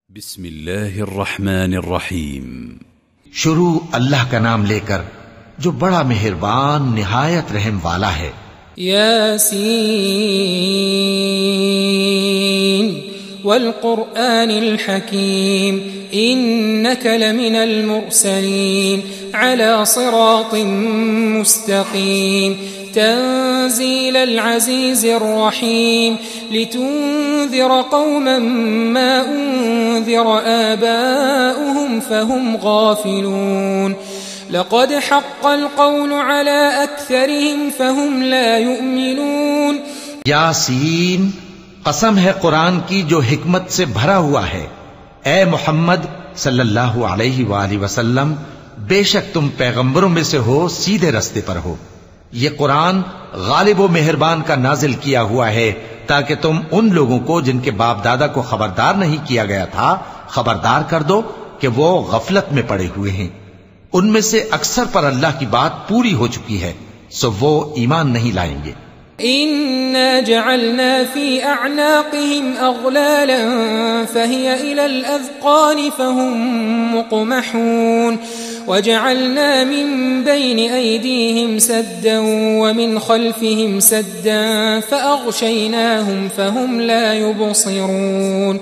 بسم الله الرحمن الرحيم شروع اللہ کا نام لے کر جو بڑا مہربان نہایت رحم والا ہے۔ یاسین والقرآن الحکیم انک لمن المرسلین على صراط مستقیم تنزيل العزيز الرحيم لتنذر قوما ما أنذر آباؤهم فهم غافلون لقد حق القول على أكثرهم فهم لا يؤمنون۔ یاسین، قسم ہے قرآن کی جو حکمت سے بھرا ہوا ہے۔ اے محمد صلی اللہ علیہ وآلہ وسلم، بے شک تم پیغمبروں میں سے ہو، سیدھے رستے پر ہو۔ یہ قرآن غالب و مہربان کا نازل کیا ہوا ہے تاکہ تم ان لوگوں کو جن کے باپ دادا کو خبردار نہیں کیا گیا تھا خبردار کر دو کہ وہ غفلت میں پڑے ہوئے ہیں۔ ان میں سے اکثر پر اللہ کی بات پوری ہو چکی ہے، سو وہ ایمان نہیں لائیں گے۔ إنا جعلنا في أعناقهم أغلالا فهي إلى الأذقان فهم مقمحون وجعلنا من بين أيديهم سدا ومن خلفهم سدا فأغشيناهم فهم لا يبصرون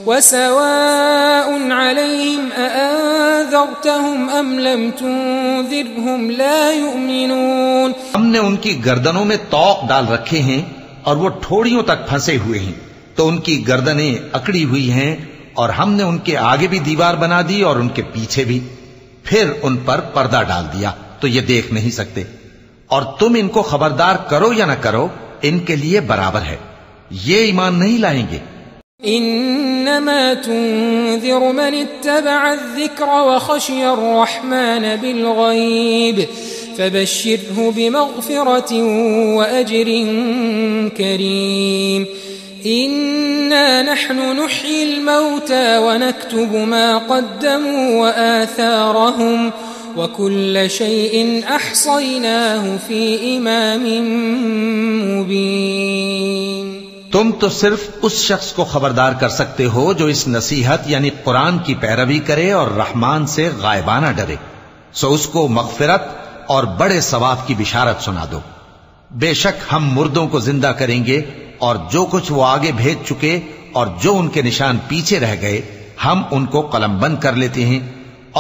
وسواء عليهم أأنذرتهم أم لم تنذرهم لا يؤمنون۔ ہم نے ان کی گردنوں میں طوق ڈال رکھے ہیں اور وہ ٹھوڑیوں تک پھنسے ہوئے ہیں، تو ان کی گردنیں اکڑی ہوئی ہیں، اور ہم نے ان کے آگے بھی دیوار بنا دی اور ان کے پیچھے بھی، پھر ان پر پردہ ڈال دیا تو یہ دیکھ نہیں سکتے، اور تم ان کو خبردار کرو یا نہ کرو ان کے لیے برابر ہے، یہ ایمان نہیں لائیں گے۔ انما تنذر من اتبع الذكر وخشي الرحمن بالغيب فبشره بمغفرة وأجر كريم۔ إنا نحن نحيي الموتى ونكتب ما قدموا وآثارهم وكل شيء أحصيناه في إمام مبين۔ تم تو صرف اس شخص کو خبردار کر سکتے ہو جو اس نصیحت یعنی قرآن کی پیروی کرے اور رحمان سے غائبانہ ڈرے، سو اس کو مغفرت اور بڑے ثواب کی بشارت سنا دو۔ بے شک ہم مردوں کو زندہ کریں گے، اور جو کچھ وہ آگے بھیج چکے اور جو ان کے نشان پیچھے رہ گئے ہم ان کو قلم بند کر لیتے ہیں،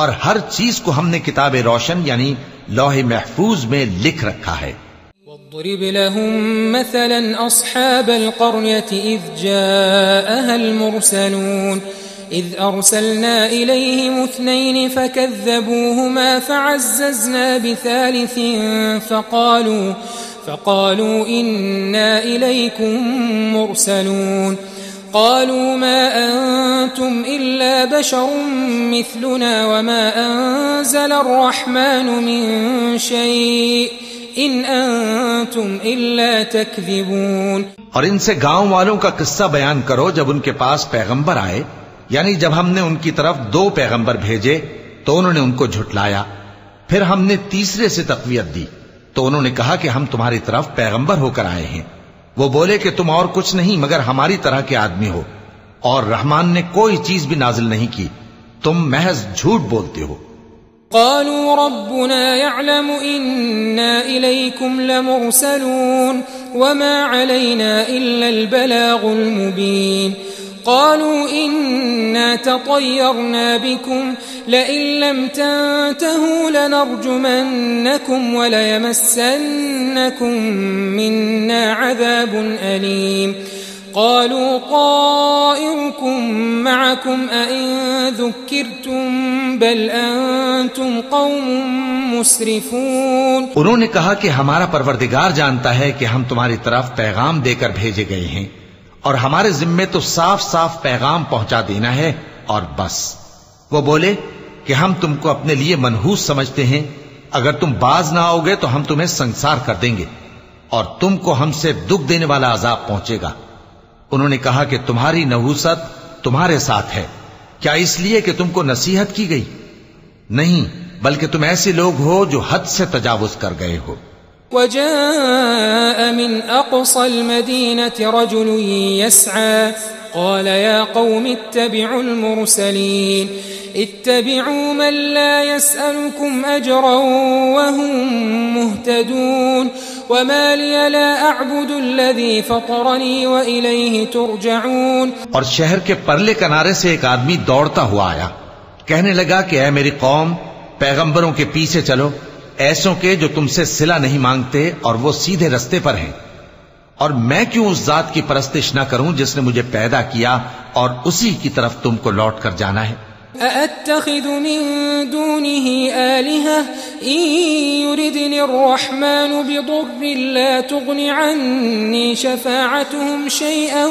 اور ہر چیز کو ہم نے کتاب روشن یعنی لوح محفوظ میں لکھ رکھا ہے۔ واضرب لهم مثلا أصحاب القرية إذ جاءها المرسلون إذ أرسلنا إليهم 2 فكذبوهما فعززنا بثالث فقالوا إنا إليكم مرسلون قالوا ما أنتم إلا بشر مثلنا وما أنزل الرحمن من شيء إن أنتم إلا تكذبون۔ اور ان سے گاؤں والوں کا قصہ بیان کرو جب ان کے پاس پیغمبر آئے، یعنی جب ہم نے ان کی طرف 2 پیغمبر بھیجے تو انہوں نے ان کو جھٹلایا، پھر ہم نے تیسرے سے تقویت دی تو انہوں نے کہا کہ ہم تمہاری طرف پیغمبر ہو کر آئے ہیں۔ وہ بولے کہ تم اور کچھ نہیں مگر ہماری طرح کے آدمی ہو، اور رحمان نے کوئی چیز بھی نازل نہیں کی، تم محض جھوٹ بولتے ہو۔ قالوا ربنا يعلم إنا إليكم لمرسلون وما علينا إلا البلاغ المبين قالوا إنا تطيرنا بكم لئن لم تنتهوا لنرجمنكم وليمسنكم منا عذاب أليم قالوا طائركم معكم أئن ذكرتم بل أنتم قوم مسرفون۔ انہوں نے کہا کہ ہمارا پروردگار جانتا ہے کہ ہم تمہاری طرف پیغام دے کر بھیجے گئے ہیں، اور ہمارے ذمے تو صاف صاف پیغام پہنچا دینا ہے اور بس۔ وہ بولے کہ ہم تم کو اپنے لیے منحوس سمجھتے ہیں، اگر تم باز نہ آؤ گے تو ہم تمہیں سنسار کر دیں گے اور تم کو ہم سے دکھ دینے والا عذاب پہنچے گا۔ انہوں نے کہا کہ تمہاری نحوست تمہارے ساتھ ہے، کیا اس لیے کہ تم کو نصیحت کی گئی؟ نہیں، بلکہ تم ایسے لوگ ہو جو حد سے تجاوز کر گئے ہو۔ وجاء من أقصى المدينة رجل يسعى قال يا قوم اتبعوا المرسلين اتبعوا من لا يسألكم أجرا وهم مهتدون وما لي لا أعبد الذي فطرني وإليه ترجعون. اور شہر کے پرلے کنارے سے ایک آدمی دوڑتا ہوا آیا، کہنے لگا کہ اے میری قوم، پیغمبروں کے پیچھے چلو، ایسوں کے جو تم سے صلہ نہیں مانگتے اور وہ سیدھے رستے پر ہیں. اور میں کیوں اس ذات کی پرستش نہ کروں جس نے مجھے پیدا کیا اور اسی کی طرف تم کو لوٹ کر جانا ہے. أأتخذ من دونه آلهة إن يردني الرحمن بضر لا تغن عني شفاعتهم شيئا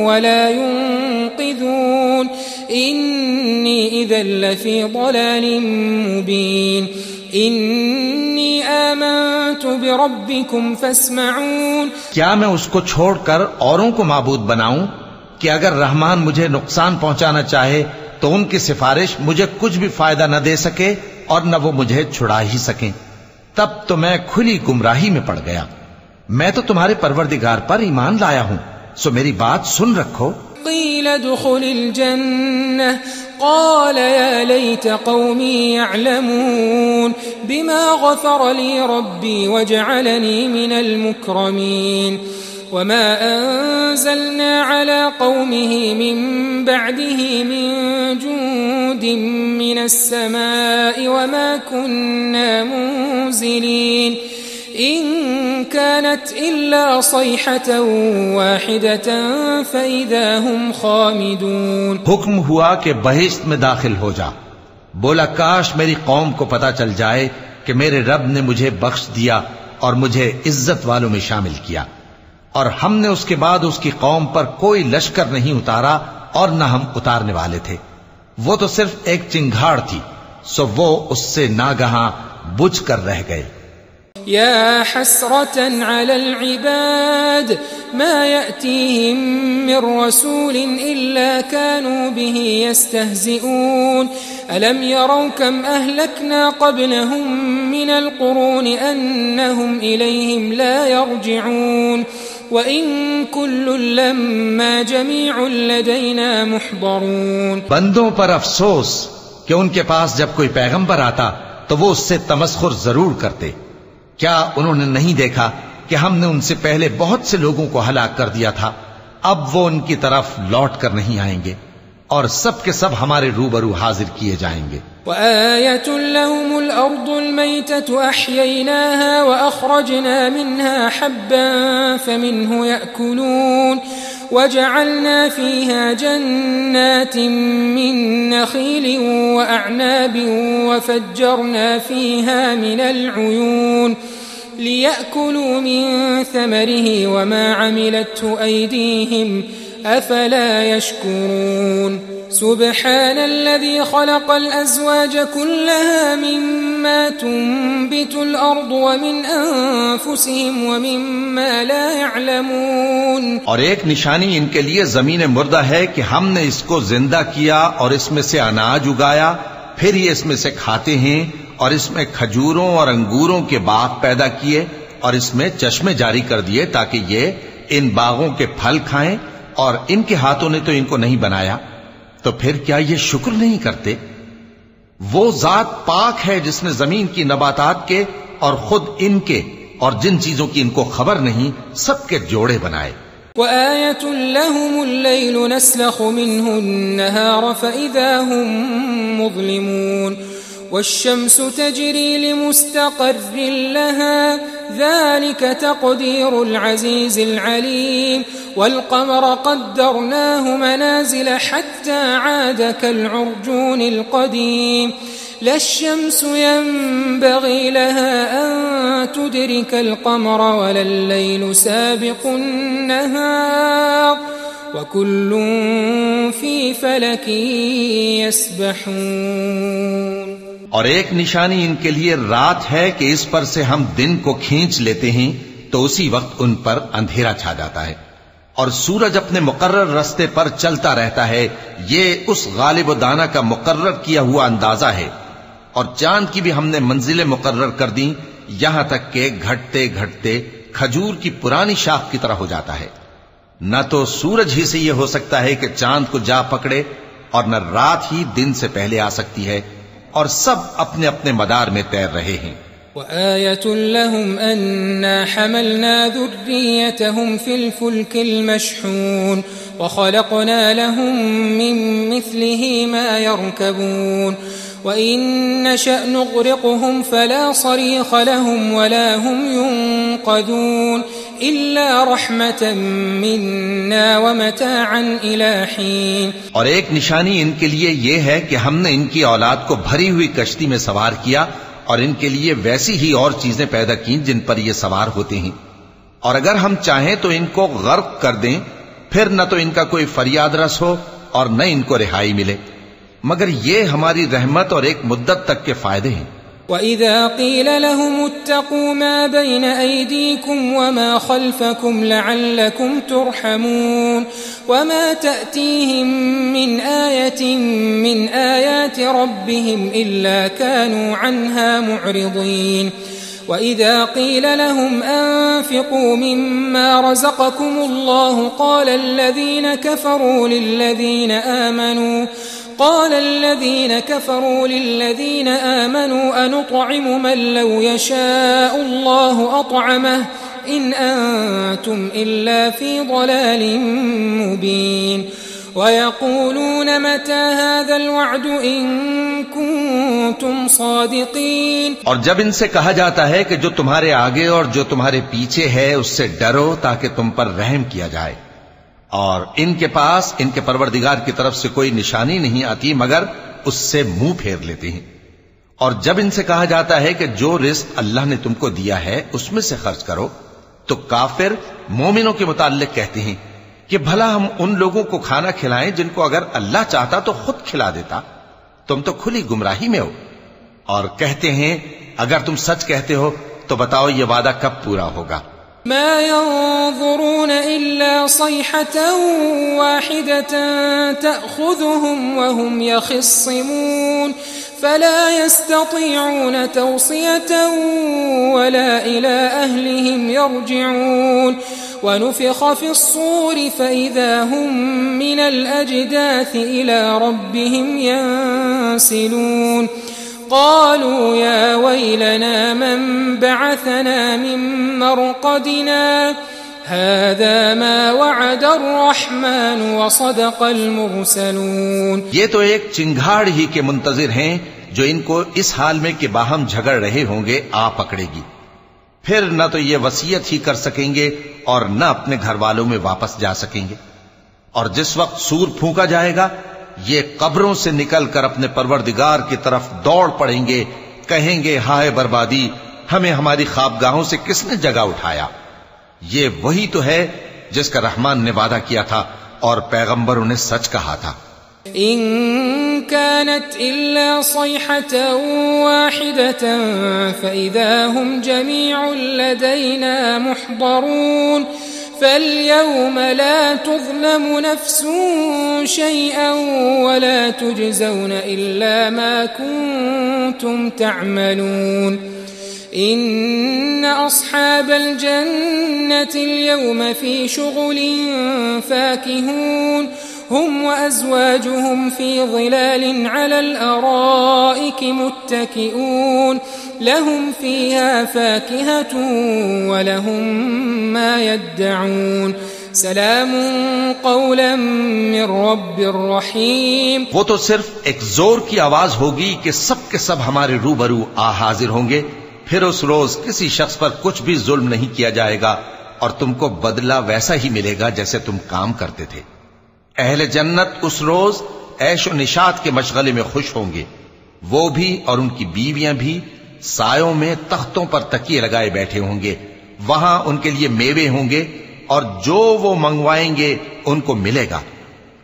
ولا ينقذون إني إذا لفي ضلال مبين إني آمنت بربكم فاسمعون. کیا میں اس کو چھوڑ کر اوروں کو معبود بناؤں کہ اگر رحمان مجھے نقصان پہنچانا چاہے تو ان کی سفارش مجھے کچھ بھی فائدہ نہ دے سکے اور نہ وہ مجھے چھڑا ہی سکیں؟ تب تو میں کھلی گمراہی میں پڑ گیا. میں تو تمہارے پروردگار پر ایمان لایا ہوں، سو میری بات سن رکھو. قيل ادخل الجنة قال يا ليت قومي يعلمون بما غفر لي ربي وجعلني من المكرمين. وما أنزلنا على قومه من بعده من جند من السماء وما كنا منزلين إن كانت إلا صيحة واحدة فإذا هم خامدون. حکم ہوا کہ بہشت میں داخل ہو جا. بولا کاش میری قوم کو پتا چل جائے کہ میرے رب نے مجھے بخش دیا اور مجھے عزت والوں میں شامل کیا، اور ہم نے اس کے بعد اس کی قوم پر کوئی لشکر نہیں اتارا اور نہ ہم اتارنے والے تھے. وہ تو صرف ایک چنگھاڑ تھی، سو وہ اس سے ناگہاں بجھ کر رہ گئے. يا حسرة على العباد ما يأتيهم من رسول إلا كانوا به يستهزئون ألم يروا كم أهلكنا قبلهم من القرون أنهم إليهم لا يرجعون وَإِن كُلٌّ لَّمَّا جَمِيعٌ لَّدَيْنَا مُحْضَرُونَ. بندوں پر افسوس کہ ان کے پاس جب کوئی پیغمبر آتا تو وہ اس سے تمسخر ضرور کرتے. کیا انہوں نے نہیں دیکھا کہ ہم نے ان سے پہلے بہت سے لوگوں کو ہلاک کر دیا تھا؟ اب وہ ان کی طرف لوٹ کر نہیں آئیں گے اور سب کے سب ہمارے روبرو حاضر کیے جائیں گے. وآية لهم الأرض الميتة أحييناها وأخرجنا منها حبا فمنه يأكلون وجعلنا فيها جنات من نخيل وأعناب وفجرنا فيها من العيون ليأكلوا من ثمره وما عملته أيديهم أفلا يشكرون. سبحان الذي خلق الأزواج كلها مما تنبت الأرض ومن أنفسهم ومما لا يعلمون. اور ایک نشانی ان کے لیے زمین مردہ ہے کہ ہم نے اس کو زندہ کیا اور اس میں سے اناج اگایا، پھر یہ اس میں سے کھاتے ہیں، اور اس میں کھجوروں اور انگوروں کے باغ پیدا کیے اور اس میں چشمے جاری کر دیے تاکہ یہ ان باغوں کے پھل کھائیں، اور ان کے ہاتھوں نے تو ان کو نہیں بنایا، تو پھر کیا یہ شکر نہیں کرتے؟ وہ ذات پاک ہے جس نے زمین کی نباتات کے اور خود ان کے اور جن چیزوں کی ان کو خبر نہیں سب کے جوڑے بنائے. وآية لهم الليل نسلخ منه النهار فإذا هم مظلمون والشمس تجري لمستقر لها ذلك تقدير العزيز العليم والقمر قدرناه منازل حتى عاد كالعرجون القديم لا الشمس ينبغي لها أن تدرك القمر ولا الليل سابق النهار وكل في فلك يسبحون. اور ایک نشانی ان کے لیے رات ہے کہ اس پر سے ہم دن کو کھینچ لیتے ہیں تو اسی وقت ان پر اندھیرا چھا جاتا ہے، اور سورج اپنے مقرر راستے پر چلتا رہتا ہے. یہ اس غالب و دانا کا مقرر کیا ہوا اندازہ ہے، اور چاند کی بھی ہم نے منزلیں مقرر کر دیں یہاں تک کہ گھٹتے گھٹتے کھجور کی پرانی شاخ کی طرح ہو جاتا ہے۔ نہ تو سورج ہی سے یہ ہو سکتا ہے کہ چاند کو جا پکڑے، اور نہ رات ہی دن سے پہلے آ سکتی ہے، اور سب اپنے اپنے مدار میں تیر رہے ہیں۔ وآية لهم أنا حملنا ذريتهم في الفلك المشحون وخلقنا لهم من مثله ما يركبون وإن نشأ نغرقهم فلا صريخ لهم ولا هم ينقذون إلا رحمة منا ومتاعا إلى حين۔ اور ایک نشانی ان کے لیے یہ ہے کہ ہم نے ان کی اولاد کو بھری ہوئی کشتی میں سوار کیا، اور ان کے لیے ویسی ہی اور چیزیں پیدا کی جن پر یہ سوار ہوتے ہیں، اور اگر ہم چاہیں تو ان کو غرق کر دیں، پھر نہ تو ان کا کوئی فریاد رس ہو اور نہ ان کو رہائی ملے، مگر یہ ہماری رحمت اور ایک مدت تک کے فائدے ہیں۔ وَإِذَا قِيلَ لَهُمُ اتَّقُوا مَا بَيْنَ أَيْدِيكُمْ وَمَا خَلْفَكُمْ لَعَلَّكُمْ تُرْحَمُونَ وَمَا تَأْتِيهِمْ مِنْ آيَةٍ مِنْ آيَاتِ رَبِّهِمْ إِلَّا كَانُوا عَنْهَا مُعْرِضِينَ وَإِذَا قِيلَ لَهُمْ أَنفِقُوا مِمَّا رَزَقَكُمُ اللَّهُ قال الذين كفروا للذين آمنوا أنطعم من لو يشاء الله أطعمه إن أنتم إلا في ضلال مبين ويقولون متى هذا الوعد إن كنتم صادقين۔ اور جب ان سے کہا جاتا ہے کہ جو تمہارے آگے اور جو تمہارے پیچھے ہے اس سے ڈرو تاکہ تم پر رحم کیا جائے، اور ان کے پاس ان کے پروردگار کی طرف سے کوئی نشانی نہیں آتی مگر اس سے منہ پھیر لیتے ہیں۔ اور جب ان سے کہا جاتا ہے کہ جو رزق اللہ نے تم کو دیا ہے اس میں سے خرچ کرو، تو کافر مومنوں کے متعلق کہتے ہیں کہ بھلا ہم ان لوگوں کو کھانا کھلائیں جن کو اگر اللہ چاہتا تو خود کھلا دیتا، تم تو کھلی گمراہی میں ہو۔ اور کہتے ہیں اگر تم سچ کہتے ہو تو بتاؤ یہ وعدہ کب پورا ہوگا؟ ما ينظرون إلا صيحة واحدة تأخذهم وهم يخصمون فلا يستطيعون توصية ولا إلى أهلهم يرجعون ونفخ في الصور فإذا هم من الأجداث إلى ربهم ينسلون قالوا يا ويلنا من بعثنا من مرقدنا هذا ما وعد الرحمن وصدق المرسلون۔ یہ تو ایک چنگھاڑ ہی کے منتظر ہیں جو ان کو اس حال میں کہ باہم جھگڑ رہے ہوں گے آ پکڑے گی، پھر نہ تو یہ وصیت ہی کر سکیں گے اور نہ اپنے گھر والوں میں واپس جا سکیں گے۔ اور جس وقت سور پھونکا جائے گا یہ قبروں سے نکل کر اپنے پروردگار کی طرف دوڑ پڑیں گے، کہیں گے ہائے بربادی، ہمیں ہماری خوابگاہوں سے کس نے جگہ اٹھایا۔ یہ وہی تو ہے جس کا رحمان نے وعدہ کیا تھا اور پیغمبروں نے سچ کہا تھا۔ إن كانت إلا صيحة واحدة فإذا هم جميع لدينا محضرون فاليوم لا تظلم نفس شيئا ولا تجزون إلا ما كنتم تعملون إن أصحاب الجنة اليوم في شغل فاكهون هم وأزواجهم في ظلال على الأرائك متكئون لهم فيها فاكهة ولهم ما يدعون سلام قولا من رب رحيم۔ وہ تو صرف ایک زور کی آواز ہوگی کہ سب کے سب ہمارے روبرو آ حاضر ہوں گے، پھر اس روز کسی شخص پر کچھ بھی ظلم نہیں کیا جائے گا اور تم کو بدلہ ویسا ہی ملے گا جیسے تم کام کرتے تھے۔ اہل جنت اس روز عیش و نشاط کے مشغلے میں خوش ہوں گے، وہ بھی اور ان کی بیویاں بھی سایوں میں تختوں پر تکیے لگائے بیٹھے ہوں گے، وہاں ان کے لیے میوے ہوں گے اور جو وہ منگوائیں گے ان کو ملے گا،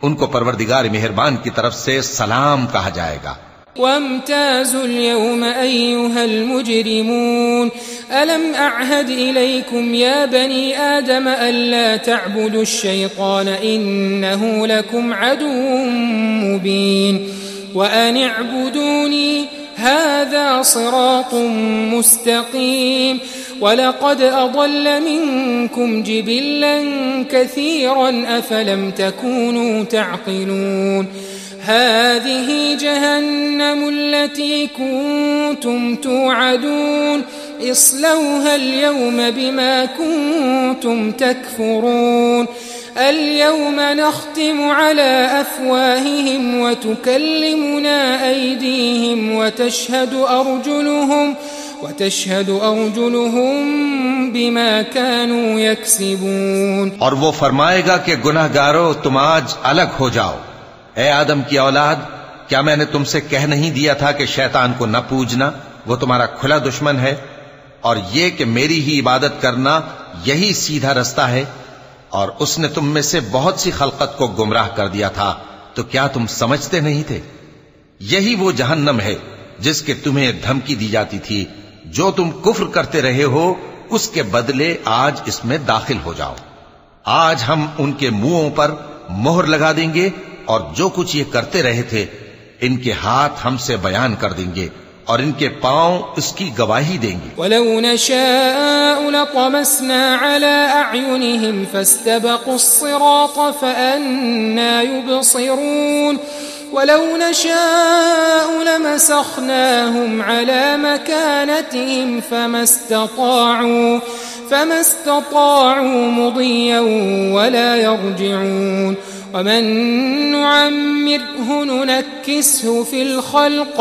ان کو پروردگار مہربان کی طرف سے سلام کہا جائے گا۔ وامتازوا اليوم أيها المجرمون ألم أعهد إليكم يا بني آدم ألا تعبدوا الشيطان إنه لكم عدو مبين وأن اعبدوني هذا صراط مستقيم ولقد أضل منكم جبلا كثيرا أفلم تكونوا تعقلون هذه جهنم التي كنتم توعدون اصلوها اليوم بما كنتم تكفرون اليوم نختم على أفواههم وتكلمنا أيديهم وتشهد أرجلهم بما كانوا يكسبون. اور وہ فرمائے گا کہ گناہگارو تم آج الگ ہو جاؤ. اے آدم کی اولاد، کیا میں نے تم سے کہہ نہیں دیا تھا کہ شیطان کو نہ پوجنا، وہ تمہارا کھلا دشمن ہے، اور یہ کہ میری ہی عبادت کرنا یہی سیدھا رستہ ہے. اور اس نے تم میں سے بہت سی خلقت کو گمراہ کر دیا تھا، تو کیا تم سمجھتے نہیں تھے؟ یہی وہ جہنم ہے جس کے تمہیں دھمکی دی جاتی تھی. جو تم کفر کرتے رہے ہو اس کے بدلے آج اس میں داخل ہو جاؤ. آج ہم ان کے منہوں پر مہر لگا دیں گے، اور جو کچھ یہ کرتے رہے تھے ان کے ہاتھ ہم سے بیان کر دیں گے، اور ان کے پاؤں اس کی گواہی دیں گے. وَلَوْ نَشَاءُ لَطَمَسْنَا عَلَىٰ أَعْيُنِهِمْ فَاسْتَبَقُوا الصِّرَاطَ فَأَنَّىٰ يُبْصِرُونَ وَلَوْ نَشَاءُ لَمَسَخْنَاهُمْ عَلَىٰ مَكَانَتِهِمْ فَمَا اسْتَطَاعُوا مُضِيًّا وَلَا يَرْجِعُونَ وَمَن نُّعَمِّرْهُ نُنَكِّسْهُ فِي الْخَلْقِ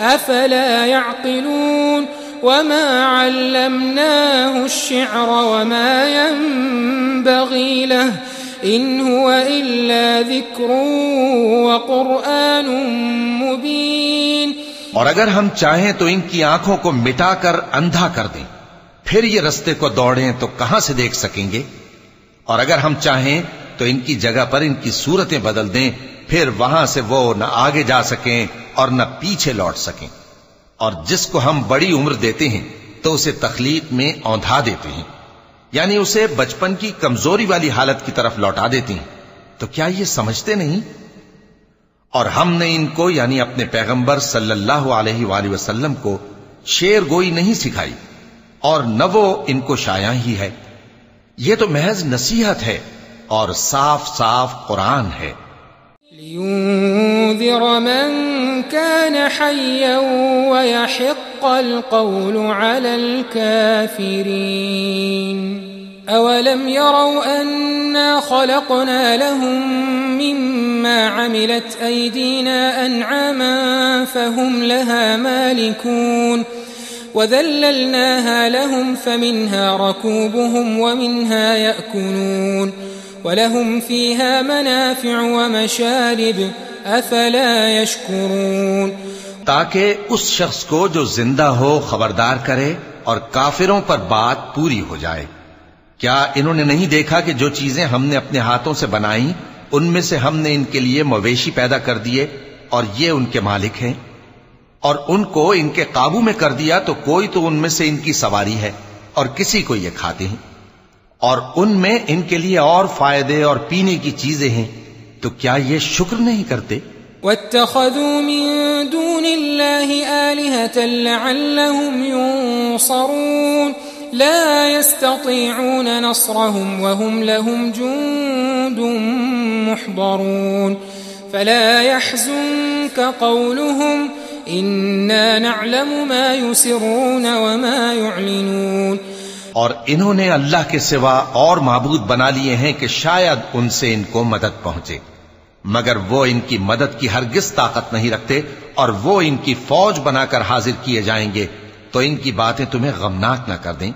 أَفَلَا يَعْقِلُونَ وَمَا عَلَّمْنَاهُ الشِّعْرَ وَمَا يَنبَغِي لَهُ إِنْ هُوَ إِلَّا ذِكْرٌ وَقُرْآنٌ مُبِينٌ. اور اگر ہم چاہیں تو ان کی آنکھوں کو مٹا کر اندھا کر دیں، پھر یہ رستے کو دوڑیں تو کہاں سے دیکھ سکیں گے؟ اور اگر ہم چاہیں تو ان کی جگہ پر ان کی صورتیں بدل دیں، پھر وہاں سے وہ نہ آگے جا سکیں اور نہ پیچھے لوٹ سکیں. اور جس کو ہم بڑی عمر دیتے ہیں تو اسے تخلیق میں اوندھا دیتے ہیں، یعنی اسے بچپن کی کمزوری والی حالت کی طرف لوٹا دیتے ہیں. تو کیا یہ سمجھتے نہیں؟ اور ہم نے ان کو یعنی اپنے پیغمبر صلی اللہ علیہ وآلہ وسلم کو شعر گوئی نہیں سکھائی، اور نہ وہ ان کو شایع ہی ہے. یہ تو محض نصیحت ہے اور صاف صاف قرآن ہے. لِيُنذِرَ مَن كَانَ حَيًّا وَيَحِقَّ الْقَوْلُ عَلَى الْكَافِرِينَ. أَوَلَمْ يَرَوْا أَنَّا خَلَقْنَا لَهُم مِّمَّا عَمِلَتْ أَيْدِينَا أَنْعَامًا فَهُمْ لَهَا مَالِكُونَ وَذَلَّلْنَاهَا لَهُمْ فَمِنْهَا رَكُوبُهُمْ وَمِنْهَا يَأْكُلُونَ وَلَهُمْ فِيهَا مَنَافِعُ وَمَشَارِبُ أَفَلَا يَشْكُرُونَ. تاکہ اس شخص کو جو زندہ ہو خبردار کرے اور کافروں پر بات پوری ہو جائے. کیا انہوں نے نہیں دیکھا کہ جو چیزیں ہم نے اپنے ہاتھوں سے بنائیں ان میں سے ہم نے ان کے لیے مویشی پیدا کر دیے اور یہ ان کے مالک ہیں، اور ان کو ان کے قابو میں کر دیا تو کوئی تو ان میں سے ان کی سواری ہے اور کسی کو یہ کھاتے ہیں، اور ان میں ان کے لیے اور فائدے اور پینے کی چیزیں ہیں. تو کیا یہ شکر نہیں کرتے؟ وَاتَّخَذُوا مِن دُونِ اللَّهِ آلِهَةً لَعَلَّهُمْ يُنصَرُونَ لَا يَسْتَطِيعُونَ نَصْرَهُمْ وَهُمْ لَهُمْ جُندٌ مُحْضَرُونَ فَلَا يَحْزُنكَ قَوْلُهُمْ إِنَّا نَعْلَمُ مَا يُسِرُّونَ وَمَا يُعْلِنُونَ. اور انہوں نے اللہ کے سوا اور معبود بنا لیے ہیں کہ شاید ان سے ان کو مدد پہنچے، مگر وہ ان کی مدد کی ہرگز طاقت نہیں رکھتے، اور وہ ان کی فوج بنا کر حاضر کیے جائیں گے تو ان کی باتیں تمہیں غمناک نہ کر دیں.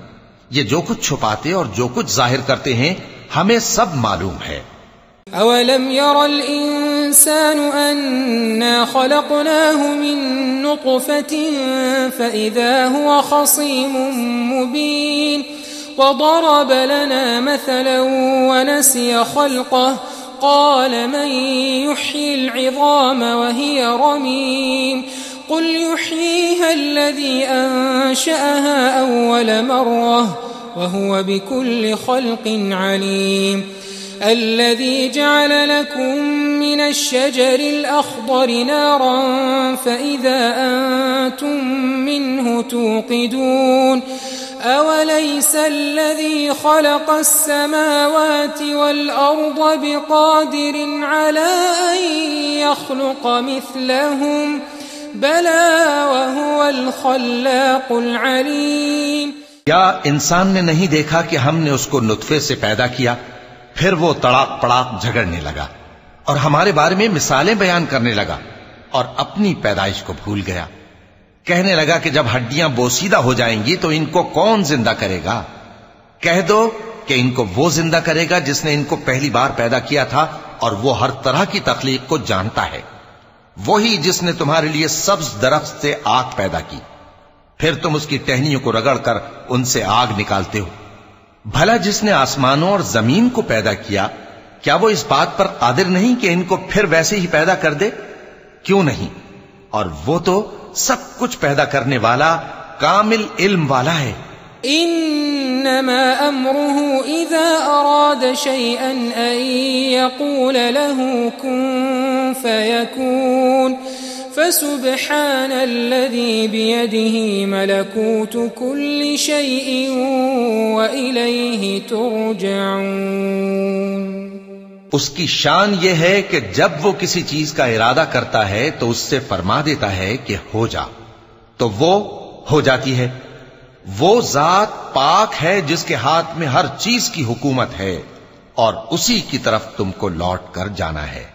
یہ جو کچھ چھپاتے اور جو کچھ ظاہر کرتے ہیں ہمیں سب معلوم ہے. أَوَلَمْ يَرَ الْإِنسَانُ أَنَّا خَلَقْنَاهُ مِن نُّطْفَةٍ فَإِذَا هُوَ خَصِيمٌ مُّبِينٌ وَضَرَبَ لَنَا مَثَلًا وَنَسِيَ خَلْقَهُ قَالَ مَن يُحْيِي الْعِظَامَ وَهِيَ رَمِيمٌ قُلْ يُحْيِيهَا الَّذِي أَنشَأَهَا أَوَّلَ مَرَّةٍ وَهُوَ بِكُلِّ خَلْقٍ عَلِيمٌ الذي جعل لكم من الشجر الأخضر نارا فإذا أنتم منه توقدون أوليس الذي خلق السماوات والأرض بقادر على أن يخلق مثلهم بلى وهو الخلاق العليم. کیا انسان نے نہیں دیکھا کہ ہم نے اس کو نطفے سے پیدا کیا، پھر وہ تڑاک پڑاک جھگڑنے لگا اور ہمارے بارے میں مثالیں بیان کرنے لگا اور اپنی پیدائش کو بھول گیا. کہنے لگا کہ جب ہڈیاں بوسیدہ ہو جائیں گی تو ان کو کون زندہ کرے گا؟ کہہ دو کہ ان کو وہ زندہ کرے گا جس نے ان کو پہلی بار پیدا کیا تھا، اور وہ ہر طرح کی تخلیق کو جانتا ہے. وہی جس نے تمہارے لیے سبز درخت سے آگ پیدا کی، پھر تم اس کی ٹہنیوں کو رگڑ کر ان سے آگ نکالتے ہو. بھلا جس نے آسمانوں اور زمین کو پیدا کیا، کیا وہ اس بات پر قادر نہیں کہ ان کو پھر ویسے ہی پیدا کر دے؟ کیوں نہیں؟ اور وہ تو سب کچھ پیدا کرنے والا، کامل علم والا ہے. انما امره اذا اراد شيئا ان يقول له كن فيكون فسبحان الذي بيده ملكوت كل شيء وإليه ترجعون. اس کی شان یہ ہے کہ جب وہ کسی چیز کا ارادہ کرتا ہے تو اس سے فرما دیتا ہے کہ ہو جا، تو وہ ہو جاتی ہے. وہ ذات پاک ہے جس کے ہاتھ میں ہر چیز کی حکومت ہے، اور اسی کی طرف تم کو لوٹ کر جانا ہے.